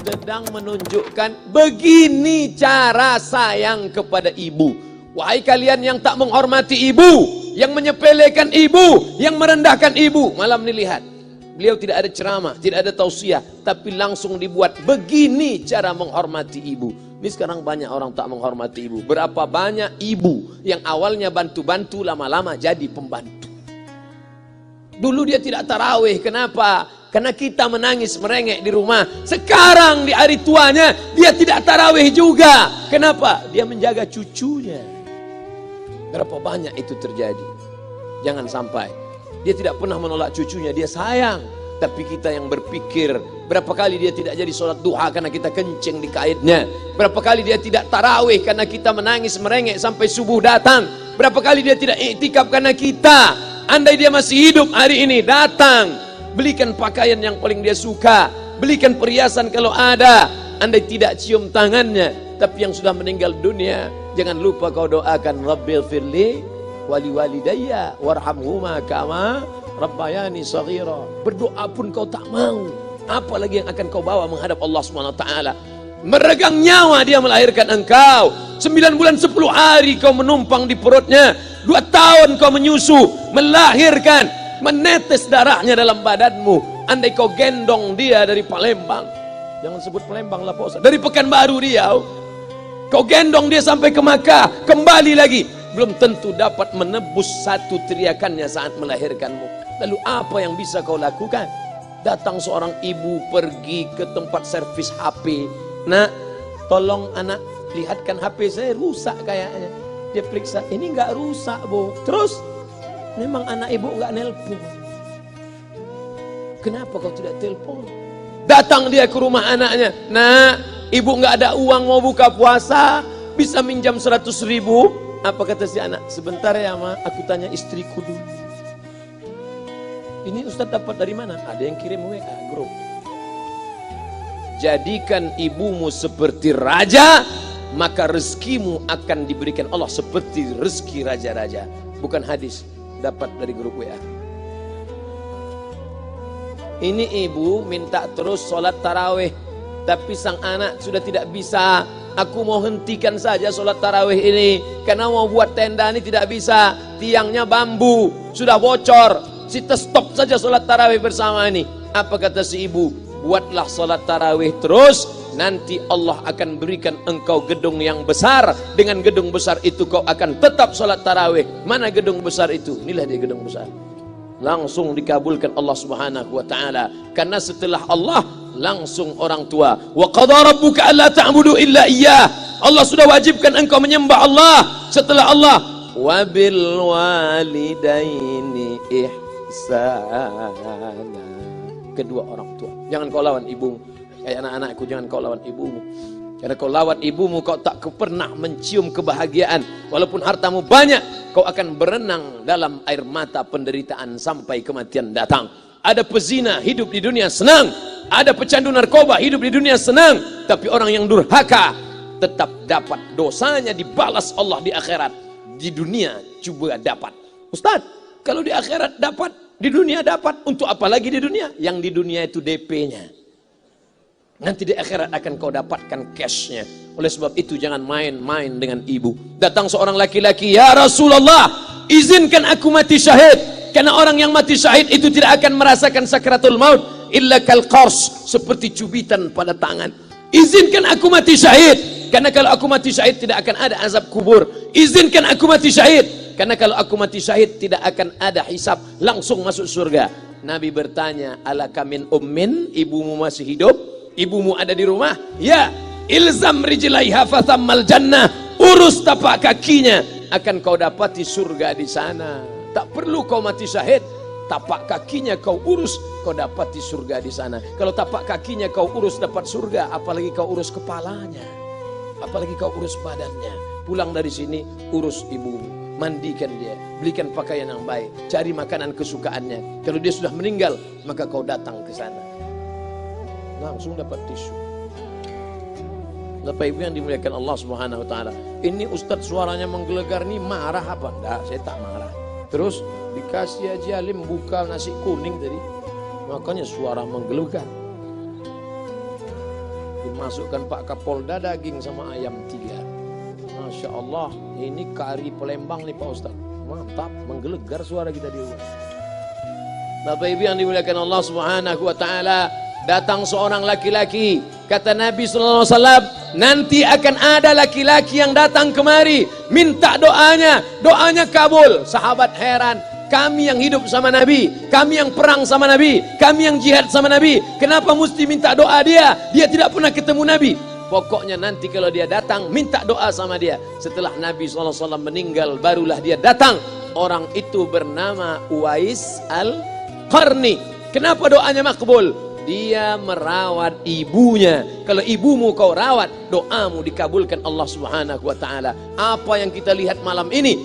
sedang menunjukkan begini cara sayang kepada ibu. Wahai kalian yang tak menghormati ibu, yang menyepelekan ibu, yang merendahkan ibu. Malam ini lihat, beliau tidak ada ceramah, tidak ada tausiah, tapi langsung dibuat begini cara menghormati ibu. Ini sekarang banyak orang tak menghormati ibu. Berapa banyak ibu yang awalnya bantu-bantu, lama-lama jadi pembantu. Dulu dia tidak tarawih, kenapa? Karena kita menangis merengek di rumah. Sekarang di hari tuanya dia tidak tarawih juga. Kenapa? Dia menjaga cucunya. Berapa banyak itu terjadi. Jangan sampai. Dia tidak pernah menolak cucunya, dia sayang. Tapi kita yang berpikir, berapa kali dia tidak jadi sholat duha karena kita kencing di kaitnya. Berapa kali dia tidak tarawih karena kita menangis merengek sampai subuh datang. Berapa kali dia tidak iktikaf karena kita. Andai dia masih hidup hari ini, datang, belikan pakaian yang paling dia suka, belikan perhiasan kalau ada. Andai tidak cium tangannya, tapi yang sudah meninggal dunia, jangan lupa kau doakan, Rabbil firli wali walidayya warhamhuma kama rabbayani shaghira. Berdoa pun kau tak mau, apalagi yang akan kau bawa menghadap Allah SWT. Meregang nyawa dia melahirkan engkau, 9 bulan 10 hari kau menumpang di perutnya, 2 tahun kau menyusu, melahirkan, menetes darahnya dalam badanmu. Andai kau gendong dia dari Palembang, jangan sebut Palembang lah Pak Ustaz, dari Pekanbaru Riau, kau gendong dia sampai ke Makkah, kembali lagi, belum tentu dapat menebus satu teriakannya saat melahirkanmu. Lalu apa yang bisa kau lakukan? Datang seorang ibu pergi ke tempat servis HP. Nak, tolong anak lihatkan HP saya rusak kayaknya. Dia periksa, ini enggak rusak bu. Terus, memang anak ibu enggak nelpon. Kenapa kau tidak telepon? Datang dia ke rumah anaknya. Nak, ibu enggak ada uang mau buka puasa, bisa minjam 100.000. Apa kata si anak? Sebentar ya ma, aku tanya istriku dulu. Ini Ustaz dapat dari mana? Ada yang kirim WA grup. Jadikan ibumu seperti raja, maka rezekimu akan diberikan Allah seperti rezeki raja-raja. Bukan hadis, dapat dari grup WA. Ini ibu minta terus sholat tarawih, tapi sang anak sudah tidak bisa. Aku mau hentikan saja sholat tarawih ini, karena mau buat tenda ini tidak bisa. Tiangnya bambu, sudah bocor. Kita stop saja sholat tarawih bersama ini. Apa kata si ibu? Buatlah sholat tarawih terus, nanti Allah akan berikan engkau gedung yang besar. Dengan gedung besar itu kau akan tetap sholat tarawih. Mana gedung besar itu? Inilah dia gedung besar. Langsung dikabulkan Allah Subhanahu wa ta'ala. Karena setelah Allah langsung orang tua. Wa qadha rabbuka alla ta'budu illa iyyah. Allah sudah wajibkan engkau menyembah Allah. Setelah Allah, wa bil walidaini ihsana. Kedua orang tua. Jangan kau lawan ibumu. Kayak anak-anakku, jangan kau lawan ibumu. Karena kau lawan ibumu, kau tak pernah mencium kebahagiaan. Walaupun hartamu banyak, kau akan berenang dalam air mata penderitaan sampai kematian datang. Ada pezina hidup di dunia senang, ada pecandu narkoba hidup di dunia senang, tapi orang yang durhaka tetap dapat dosanya dibalas Allah di akhirat. Di dunia juga dapat. Ustaz, kalau di akhirat dapat, di dunia dapat, untuk apa lagi di dunia? Yang di dunia itu DP-nya. Nanti di akhirat akan kau dapatkan cash-nya. Oleh sebab itu jangan main-main dengan ibu. Datang seorang laki-laki, ya Rasulullah, izinkan aku mati syahid. Karena orang yang mati syahid itu tidak akan merasakan sakratul maut illa kal qars, seperti cubitan pada tangan. Izinkan aku mati syahid, karena kalau aku mati syahid tidak akan ada azab kubur. Izinkan aku mati syahid, karena kalau aku mati syahid tidak akan ada hisab, langsung masuk surga. Nabi bertanya, alaka min ummin, ibumu masih hidup? Ibumu ada di rumah? Ya. Ilzam rijlaiha fathammal jannah, urus tapak kakinya, akan kau dapati surga di sana. Tak perlu kau mati syahid, tapak kakinya kau urus, kau dapati surga di sana. Kalau tapak kakinya kau urus dapat surga, apalagi kau urus kepalanya, apalagi kau urus badannya. Pulang dari sini urus ibumu, mandikan dia, belikan pakaian yang baik, cari makanan kesukaannya. Kalau dia sudah meninggal, maka kau datang ke sana, langsung dapat tisu. Bapak Ibu yang dimuliakan Allah Subhanahu wa taala. Ini Ustadz suaranya menggelegar nih, marah apa? Enggak, saya tak marah. Terus dikasih aja alim buka nasi kuning tadi, makanya suara menggelegar. masukkan Pak Kapolda daging sama ayam 3. Masya Allah, ini kari Palembang nih Pak Ustadz. Mantap, menggelegar suara kita di rumah. Bapak Ibu yang dimuliakan Allah Subhanahu wa taala, datang seorang laki-laki, kata Nabi sallallahu alaihi wasallam, nanti akan ada laki-laki yang datang kemari minta doanya, doanya kabul. Sahabat heran, kami yang hidup sama Nabi, kami yang perang sama Nabi, kami yang jihad sama Nabi, kenapa mesti minta doa dia? Dia tidak pernah ketemu Nabi. Pokoknya nanti kalau dia datang, minta doa sama dia. Setelah Nabi SAW meninggal, barulah dia datang. Orang itu bernama Uwais Al-Qarni. Kenapa doanya makbul? Dia merawat ibunya. Kalau ibumu kau rawat, doamu dikabulkan Allah Subhanahu wa taala. Apa yang kita lihat malam ini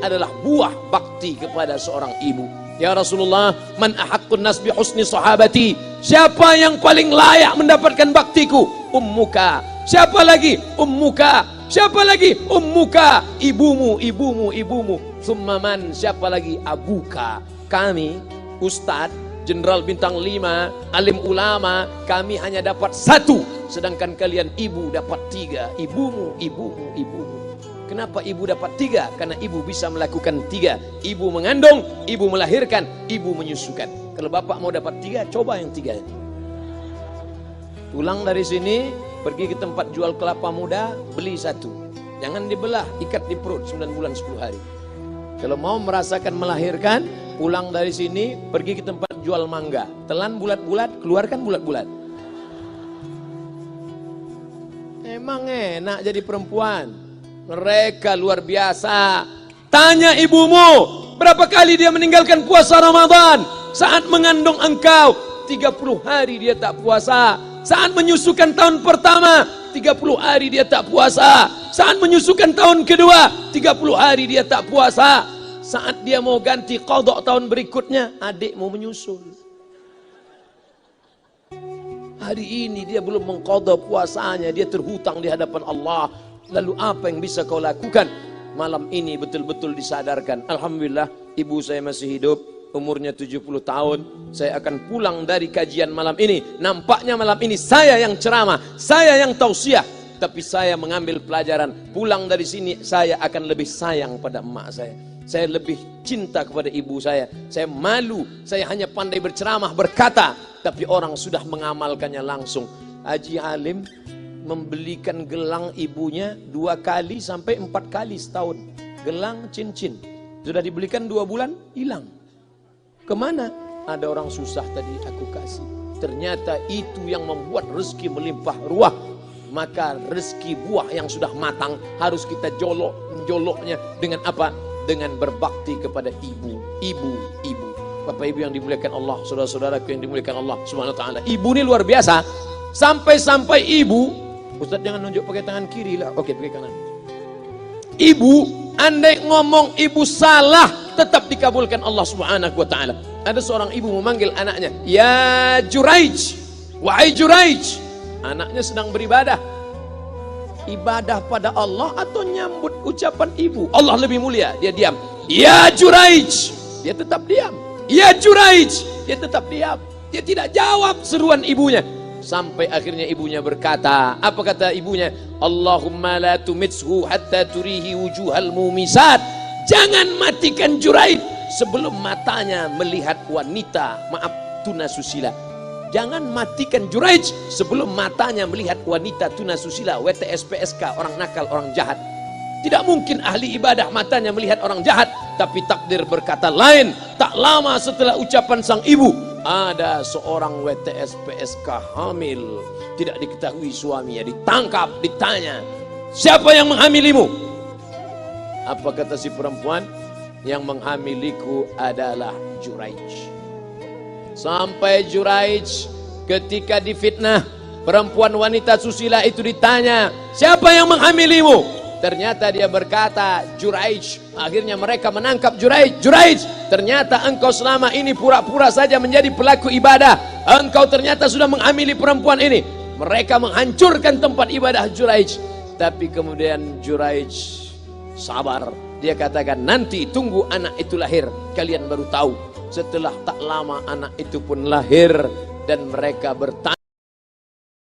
adalah buah bakti kepada seorang ibu. Ya Rasulullah, man ahaqqun nas bi husni sahabati? Siapa yang paling layak mendapatkan baktiku? Ummuka. Siapa lagi? Ummuka. Siapa lagi? Ummuka. Ibumu, ibumu, ibumu. Summa man? Siapa lagi? Abuka. Kami, Ustadz, Jenderal Bintang 5, alim ulama, kami hanya dapat 1, sedangkan kalian ibu dapat 3. Ibumu, ibumu, ibumu. Kenapa ibu dapat 3? Karena ibu bisa melakukan 3. Ibu mengandung, ibu melahirkan, ibu menyusukan. Kalau bapak mau dapat 3, coba yang 3 ini. Pulang dari sini, pergi ke tempat jual kelapa muda, beli 1. Jangan dibelah, ikat di perut 9 bulan 10 hari. Kalau mau merasakan melahirkan, pulang dari sini, pergi ke tempat jual mangga. Telan bulat-bulat, keluarkan bulat-bulat. Emang enak jadi perempuan. Mereka luar biasa. Tanya ibumu, berapa kali dia meninggalkan puasa Ramadan? Saat mengandung engkau, 30 hari dia tak puasa. Saat menyusukan tahun pertama, 30 hari dia tak puasa. Saat menyusukan tahun kedua, 30 hari dia tak puasa. Saat dia mau ganti qadha tahun berikutnya, adik mau menyusul. Hari ini dia belum mengqadha puasanya, dia terhutang di hadapan Allah. Lalu apa yang bisa kau lakukan? Malam ini betul-betul disadarkan. Alhamdulillah, ibu saya masih hidup, umurnya 70 tahun. Saya akan pulang dari kajian malam ini. Nampaknya malam ini saya yang ceramah, saya yang tausiah. Tapi saya mengambil pelajaran. Pulang dari sini, saya akan lebih sayang pada emak saya. Saya lebih cinta kepada ibu saya. Saya malu, saya hanya pandai berceramah, berkata, tapi orang sudah mengamalkannya langsung. Haji Halim membelikan gelang ibunya 2 kali sampai 4 kali setahun. Gelang cincin. Sudah dibelikan 2 bulan, hilang. Kemana? Ada orang susah tadi aku kasih. Ternyata itu yang membuat rezeki melimpah ruah. Maka rezeki buah yang sudah matang harus kita joloknya dengan apa? Dengan berbakti kepada ibu. Bapak ibu yang dimuliakan Allah, saudara-saudaraku yang dimuliakan Allah Subhanahu wa taala. Ibu ini luar biasa. Sampai-sampai ibu, Ustaz jangan nunjuk pakai tangan kiri lah. Oke, pakai kanan. Ibu, andai ngomong ibu salah, tetap dikabulkan Allah Subhanahu wa taala. Ada seorang ibu memanggil anaknya, "Ya Juraij, wahai Juraij." Anaknya sedang beribadah. Ibadah pada Allah atau nyambut ucapan ibu? Allah lebih mulia, dia diam. "Ya Juraij." Dia tetap diam. "Ya Juraij." Dia tetap diam. Dia tidak jawab seruan ibunya. Sampai akhirnya ibunya berkata, apa kata ibunya? "Allahumma la tumitshu hatta turihi wujuhal mumisat." Jangan matikan Juraij sebelum matanya melihat wanita, maaf, tunasusila. Jangan matikan Juraij sebelum matanya melihat wanita tunasusila, WTS PSK, orang nakal, orang jahat. Tidak mungkin ahli ibadah matanya melihat orang jahat. Tapi takdir berkata lain. Tak lama setelah ucapan sang ibu, ada seorang WTS PSK hamil, tidak diketahui suaminya, ditangkap, ditanya, "Siapa yang menghamilimu?" Apa kata si perempuan? "Yang menghamiliku adalah Juraij." Sampai Juraij ketika difitnah, perempuan wanita susila itu ditanya, "Siapa yang menghamilimu?" Ternyata dia berkata, "Juraij." Akhirnya mereka menangkap Juraij. "Juraij, ternyata engkau selama ini pura-pura saja menjadi pelaku ibadah. Engkau ternyata sudah menghamili perempuan ini." Mereka menghancurkan tempat ibadah Juraij. Tapi kemudian Juraij sabar. Dia katakan, "Nanti tunggu anak itu lahir, kalian baru tahu." Setelah tak lama anak itu pun lahir dan mereka bertanya,